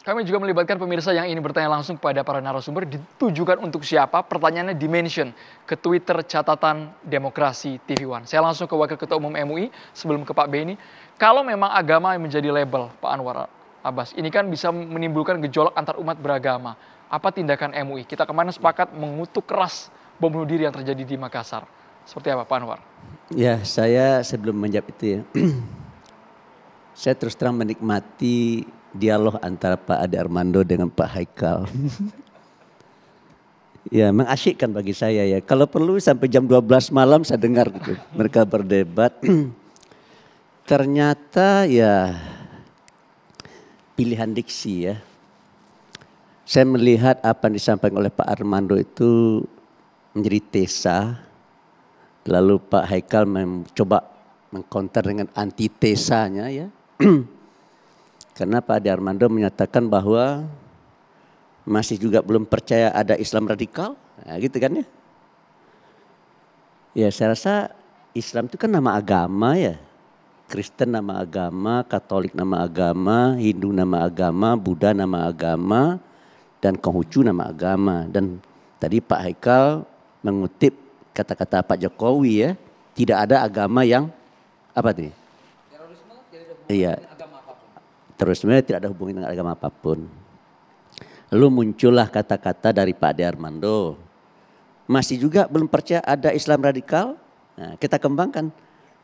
Kami juga melibatkan pemirsa yang ingin bertanya langsung kepada para narasumber. Ditujukan untuk siapa? Pertanyaannya dimention ke Twitter catatan Demokrasi TV One. Saya langsung ke Wakil Ketua Umum MUI sebelum ke Pak Beni. Kalau memang agama yang menjadi label Pak Anwar Abbas, ini kan bisa menimbulkan gejolak antar umat beragama. Apa tindakan MUI? Kita kemarin sepakat mengutuk keras bom bunuh diri yang terjadi di Makassar. Seperti apa Pak Anwar? Ya, saya sebelum menjawab itu ya, saya terus terang menikmati dialog antara Pak Ade Armando dengan Pak Haikal. Ya, mengasyikkan bagi saya ya. Kalau perlu sampai jam 12 malam saya dengar gitu. Mereka berdebat. Ternyata ya pilihan diksi ya. Saya melihat apa yang disampaikan oleh Pak Armando itu menjadi tesa. Lalu Pak Haikal mencoba mengkonter dengan antitesanya ya. Karena Pak Ade Armando menyatakan bahwa masih juga belum percaya ada Islam radikal, nah, gitu kan ya. Ya saya rasa Islam itu kan nama agama ya. Kristen nama agama, Katolik nama agama, Hindu nama agama, Buddha nama agama, dan Konghucu nama agama. Dan tadi Pak Haikal mengutip kata-kata Pak Jokowi ya, tidak ada agama yang apa nih? Terorisme tidak ada hubungan dengan agama apapun. Terorisme tidak ada hubungan dengan agama apapun. Lalu muncullah kata-kata dari Pak Ade Armando. Masih juga belum percaya ada Islam radikal? Nah, kita kembangkan.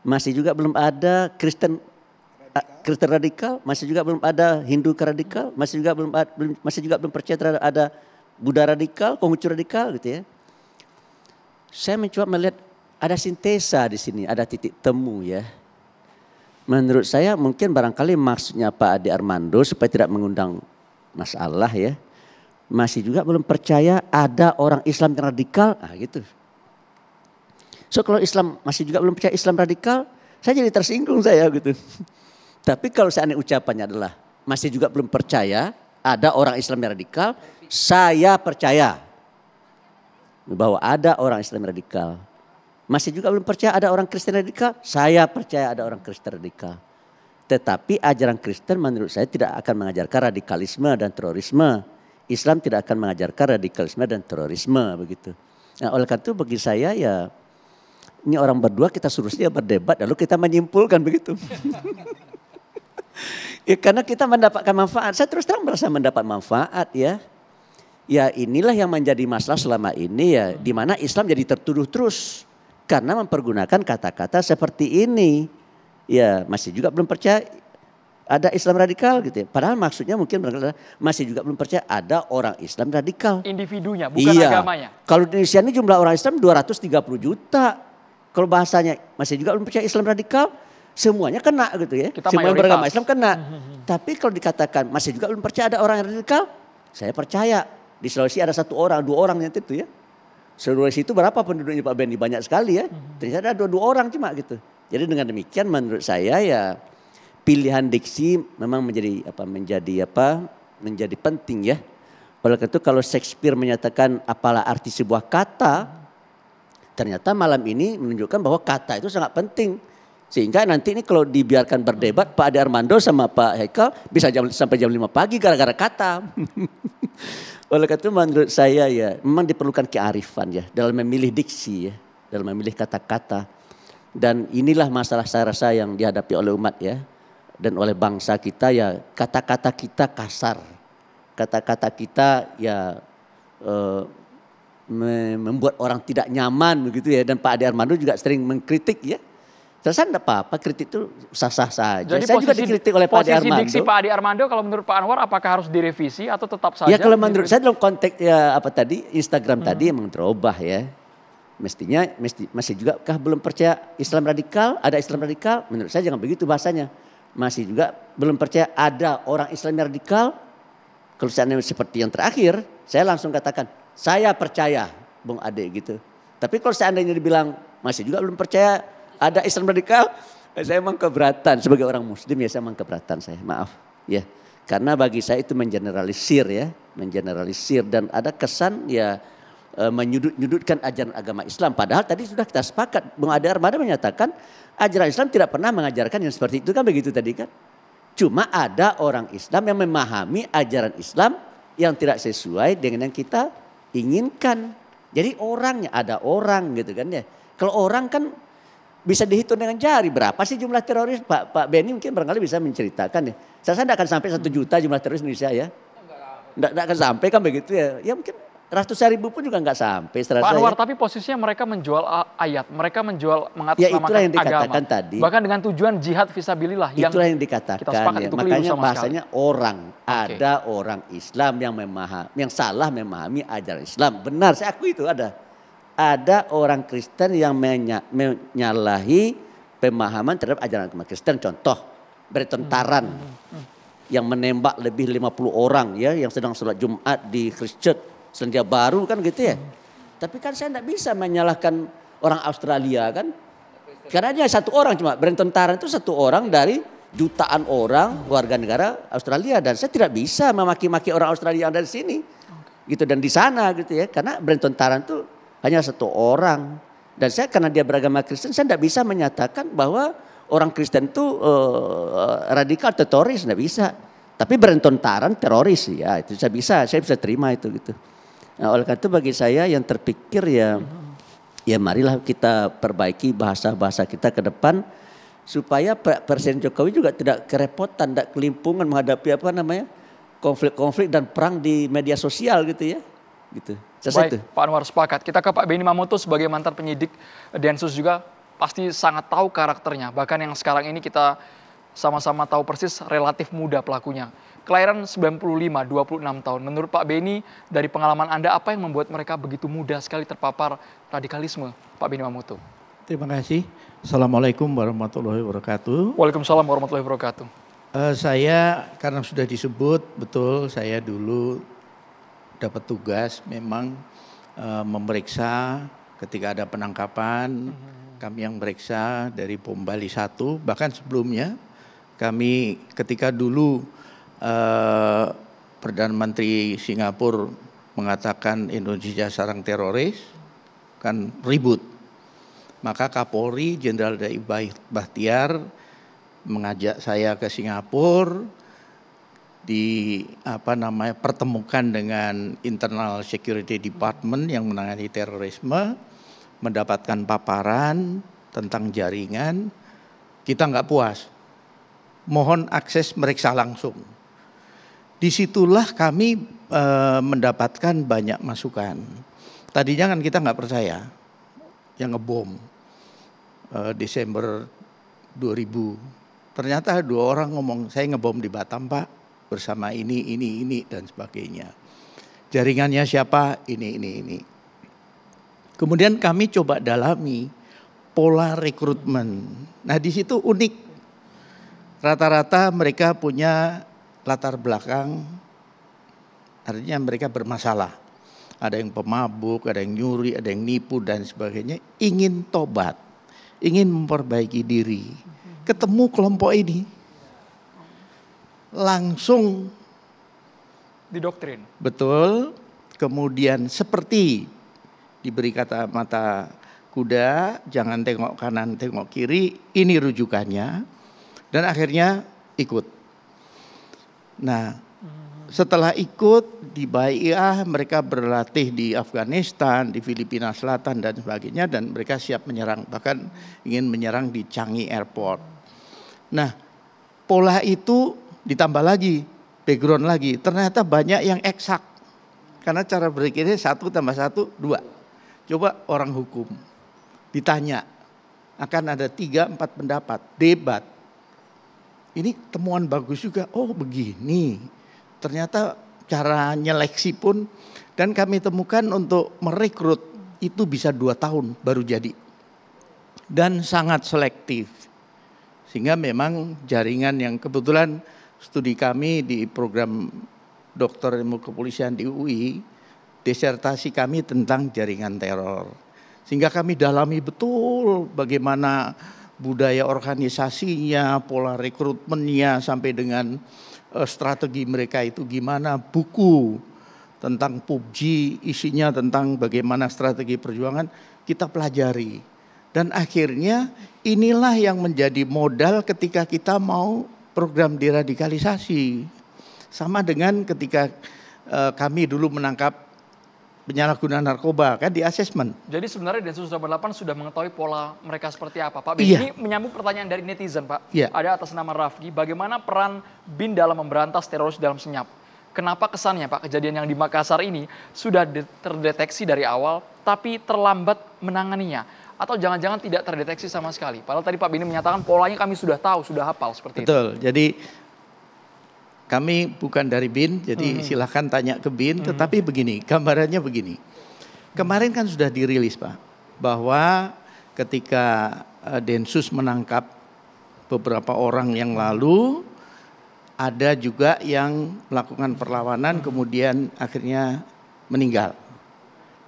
Masih juga belum ada Kristen radikal, masih juga belum ada Hindu radikal, masih juga belum percaya terhadap ada Buddha radikal, Konghucu radikal gitu ya. Saya mencoba melihat ada sintesa di sini, ada titik temu ya. Menurut saya mungkin barangkali maksudnya Pak Ade Armando supaya tidak mengundang masalah ya. Masih juga belum percaya ada orang Islam yang radikal, gitu. So kalau Islam masih juga belum percaya Islam radikal, saya jadi tersinggung saya gitu. Tapi kalau seandainya ucapannya adalah masih juga belum percaya ada orang Islam yang radikal, saya percaya bahwa ada orang Islam yang radikal. Masih juga belum percaya ada orang Kristen radikal, saya percaya ada orang Kristen radikal. Tetapi ajaran Kristen menurut saya tidak akan mengajarkan radikalisme dan terorisme. Islam tidak akan mengajarkan radikalisme dan terorisme begitu. Nah, oleh karena itu bagi saya ya ini orang berdua kita suruh dia berdebat lalu kita menyimpulkan begitu. Ya karena kita mendapatkan manfaat. Saya terus terang merasa mendapat manfaat ya. Ya inilah yang menjadi masalah selama ini ya. Di mana Islam jadi tertuduh terus. Karena mempergunakan kata-kata seperti ini. Ya masih juga belum percaya ada Islam radikal gitu ya. Padahal maksudnya mungkin masih juga belum percaya ada orang Islam radikal. Individunya bukan agamanya. Kalau di Indonesia ini jumlah orang Islam 230 juta. Kalau bahasanya masih juga belum percaya Islam radikal, semuanya kena gitu ya. Semua beragama Islam kena. Tapi kalau dikatakan masih juga belum percaya ada orang yang radikal, saya percaya. Di Sulawesi ada 1 orang, 2 orang yang itu ya. Sulawesi itu berapa penduduknya Pak Beni? Banyak sekali ya. Ternyata ada 2 orang cuma gitu. Jadi dengan demikian menurut saya ya pilihan diksi memang menjadi penting ya. Oleh karena itu kalau Shakespeare menyatakan apalah arti sebuah kata, ternyata malam ini menunjukkan bahwa kata itu sangat penting. Sehingga nanti ini kalau dibiarkan berdebat Pak Ade Armando sama Pak Haikal bisa sampai jam 5 pagi gara-gara kata. Oleh karena itu menurut saya ya memang diperlukan kearifan ya dalam memilih diksi ya, dalam memilih kata-kata. Dan inilah masalah saya rasa yang dihadapi oleh umat ya. Dan oleh bangsa kita ya kata-kata kita kasar. Kata-kata kita ya membuat orang tidak nyaman begitu ya. Dan Pak Ade Armando juga sering mengkritik ya. Saya tidak apa-apa kritik itu sah-sah saja. Jadi saya juga dikritik oleh Pak Ade Armando. Posisi diksi Pak Ade Armando kalau menurut Pak Anwar apakah harus direvisi atau tetap saja? Ya kalau menurut saya dalam konteks ya Instagram tadi emang terubah ya. Mestinya masih juga kah belum percaya Islam radikal, ada Islam radikal? Menurut saya jangan begitu bahasanya. Masih juga belum percaya ada orang Islam yang radikal. Kalau seandainya seperti yang terakhir, saya langsung katakan, saya percaya Bung Ade gitu. Tapi kalau seandainya dibilang masih juga belum percaya ada Islam radikal, saya memang keberatan sebagai orang muslim ya, saya memang keberatan saya, maaf ya. Karena bagi saya itu mengeneralisir ya, mengeneralisir dan ada kesan ya menyudutkan ajaran agama Islam. Padahal tadi sudah kita sepakat, Bung Ade Armando menyatakan ajaran Islam tidak pernah mengajarkan yang seperti itu kan begitu tadi kan. Cuma ada orang Islam yang memahami ajaran Islam yang tidak sesuai dengan yang kita inginkan. Jadi orangnya, ada orang gitu kan ya. Kalau orang kan bisa dihitung dengan jari, berapa sih jumlah teroris? Pak Benny mungkin barangkali bisa menceritakan ya. Saya tidak akan sampai 1 juta jumlah teroris Indonesia ya. Tidak akan sampai kan begitu ya. Ya mungkin ratus ribu pun juga nggak sampai. Pak Anwar, tapi posisinya mereka menjual ayat, mereka menjual ya itulah yang dikatakan agama. Tadi. Bahkan dengan tujuan jihad fisabilillah. Itulah yang dikatakan. Kita sepakat ya. itu Makanya bahasanya sekali. orang. Okay. Ada orang Islam yang yang salah memahami ajaran Islam. Benar, saya akui itu ada. Ada orang Kristen yang menyalahi pemahaman terhadap ajaran agama Kristen. Contoh, Brenton Tarrant yang menembak lebih 50 orang ya, yang sedang sholat Jumat di Christchurch. Selandia Baru kan gitu ya. Tapi kan saya tidak bisa menyalahkan orang Australia kan. Karena dia satu orang cuma. Brenton Tarrant itu satu orang dari jutaan orang warga negara Australia. Dan saya tidak bisa memaki-maki orang Australia yang dari sini. Gitu dan di sana gitu ya. Karena Brenton Tarrant itu hanya satu orang. Dan saya karena dia beragama Kristen, saya tidak bisa menyatakan bahwa orang Kristen itu radikal atau teroris. Tidak bisa. Tapi Brenton Tarrant teroris ya. Itu saya bisa terima itu gitu. Nah, oleh karena itu bagi saya yang terpikir ya marilah kita perbaiki bahasa-bahasa kita ke depan supaya Presiden Jokowi juga tidak kerepotan, tidak kelimpungan menghadapi konflik-konflik dan perang di media sosial gitu ya. Gitu. Baik, Pak Anwar sepakat. Kita ke Pak Benny Mamoto sebagai mantan penyidik Densus juga pasti sangat tahu karakternya. Bahkan yang sekarang ini kita sama-sama tahu persis relatif muda pelakunya. Kelahiran 95, 26 tahun. Menurut Pak Benny, dari pengalaman Anda, apa yang membuat mereka begitu mudah sekali terpapar radikalisme, Pak Benny Mamoto? Terima kasih. Assalamualaikum warahmatullahi wabarakatuh. Waalaikumsalam warahmatullahi wabarakatuh. Saya, karena sudah disebut, betul saya dulu dapat tugas memang memeriksa ketika ada penangkapan. Kami yang meriksa dari Bom Bali 1, bahkan sebelumnya kami ketika dulu Perdana Menteri Singapura mengatakan Indonesia sarang teroris, kan ribut. Maka Kapolri Jenderal Daib Bahtiar mengajak saya ke Singapura, pertemukan dengan Internal Security Department yang menangani terorisme, mendapatkan paparan tentang jaringan. Kita nggak puas, mohon akses meriksa langsung. Disitulah kami mendapatkan banyak masukan. Tadinya kan kita nggak percaya yang ngebom Desember 2000. Ternyata 2 orang ngomong, saya ngebom di Batam Pak bersama ini dan sebagainya. Jaringannya siapa? Ini. Kemudian kami coba dalami pola rekrutmen. Nah di situ unik. Rata-rata mereka punya latar belakang, artinya mereka bermasalah. Ada yang pemabuk, ada yang nyuri, ada yang nipu dan sebagainya. Ingin tobat, ingin memperbaiki diri. Ketemu kelompok ini, langsung didoktrin. Betul. Kemudian seperti diberi kata mata kuda, jangan tengok kanan, tengok kiri. Ini rujukannya. Dan akhirnya ikut. Nah, setelah ikut di Bai'ah, mereka berlatih di Afghanistan, di Filipina Selatan dan sebagainya, dan mereka siap menyerang, bahkan ingin menyerang di Changi Airport. Nah, pola itu ditambah lagi, background lagi, ternyata banyak yang eksak. Karena cara berpikirnya 1 + 1 = 2. Coba orang hukum ditanya, akan ada 3-4 pendapat, debat. Ini temuan bagus juga, oh begini. Ternyata cara nyeleksi pun, dan kami temukan untuk merekrut itu bisa 2 tahun baru jadi. Dan sangat selektif. Sehingga memang jaringan yang kebetulan studi kami di program Doktor Ilmu Kepolisian di UI, disertasi kami tentang jaringan teror. Sehingga kami dalami betul bagaimana budaya organisasinya, pola rekrutmennya, sampai dengan strategi mereka itu gimana. Buku tentang PUBG isinya tentang bagaimana strategi perjuangan kita pelajari. Dan akhirnya inilah yang menjadi modal ketika kita mau program deradikalisasi. Sama dengan ketika kami dulu menangkap penyalahguna narkoba kan di asesmen. Jadi sebenarnya Densus 88 sudah mengetahui pola mereka seperti apa, Pak. Iya. Ini menyambung pertanyaan dari netizen, Pak. Iya. Ada atas nama Rafki, bagaimana peran BIN dalam memberantas teroris dalam senyap? Kenapa kesannya, Pak, kejadian yang di Makassar ini sudah terdeteksi dari awal, tapi terlambat menanganinya? Atau jangan-jangan tidak terdeteksi sama sekali? Padahal tadi Pak Beni menyatakan polanya kami sudah tahu, sudah hafal seperti itu. Betul. Jadi kami bukan dari BIN, jadi silahkan tanya ke BIN. Tetapi begini, gambarannya begini. Kemarin kan sudah dirilis, Pak, bahwa ketika Densus menangkap beberapa orang yang lalu, ada juga yang melakukan perlawanan kemudian akhirnya meninggal.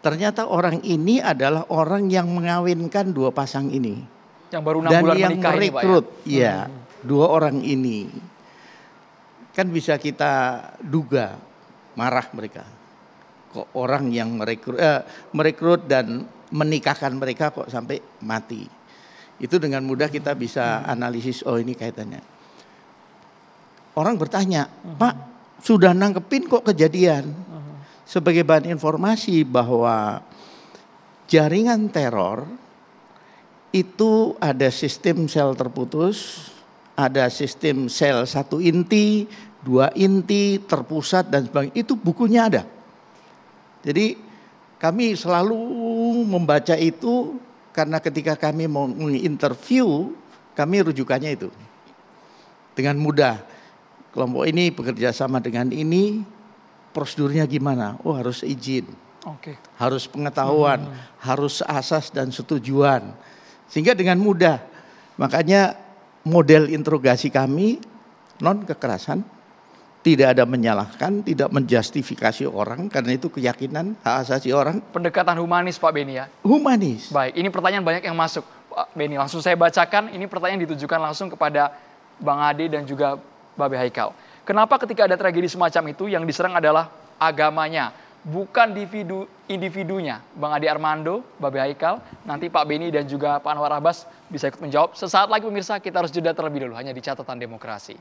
Ternyata orang ini adalah orang yang mengawinkan dua pasang ini. Yang baru 6 Dan bulan yang menikah ini, Pak, ya? merekrut, ya, dua orang ini. Kan bisa kita duga marah mereka. Kok orang yang merekrut dan menikahkan mereka kok sampai mati. Itu dengan mudah kita bisa analisis, oh ini kaitannya. Orang bertanya, Pak, sudah nangkepin kok kejadian? Sebagai bahan informasi bahwa jaringan teror itu ada sistem sel terputus, ada sistem sel 1 inti, 2 inti, terpusat dan sebagainya. Itu bukunya ada. Jadi kami selalu membaca itu karena ketika kami mau menginterview, kami rujukannya itu. Dengan mudah, kelompok ini bekerja sama dengan ini, prosedurnya gimana? Oh, harus izin, harus pengetahuan, harus asas dan setujuan. Sehingga dengan mudah, makanya model interogasi kami non kekerasan, tidak ada menyalahkan, tidak menjustifikasi orang, karena itu keyakinan hak asasi orang. Pendekatan humanis, Pak Beni, ya? Humanis. Baik, ini pertanyaan banyak yang masuk, Pak Beni. Langsung saya bacakan, ini pertanyaan ditujukan langsung kepada Bang Ade dan juga Babe Haikal. Kenapa ketika ada tragedi semacam itu yang diserang adalah agamanya, bukan individunya? Bang Ade Armando, Babe Haikal, nanti Pak Beni dan juga Pak Anwar Abbas bisa ikut menjawab. Sesaat lagi pemirsa, kita harus jeda terlebih dulu hanya di Catatan Demokrasi.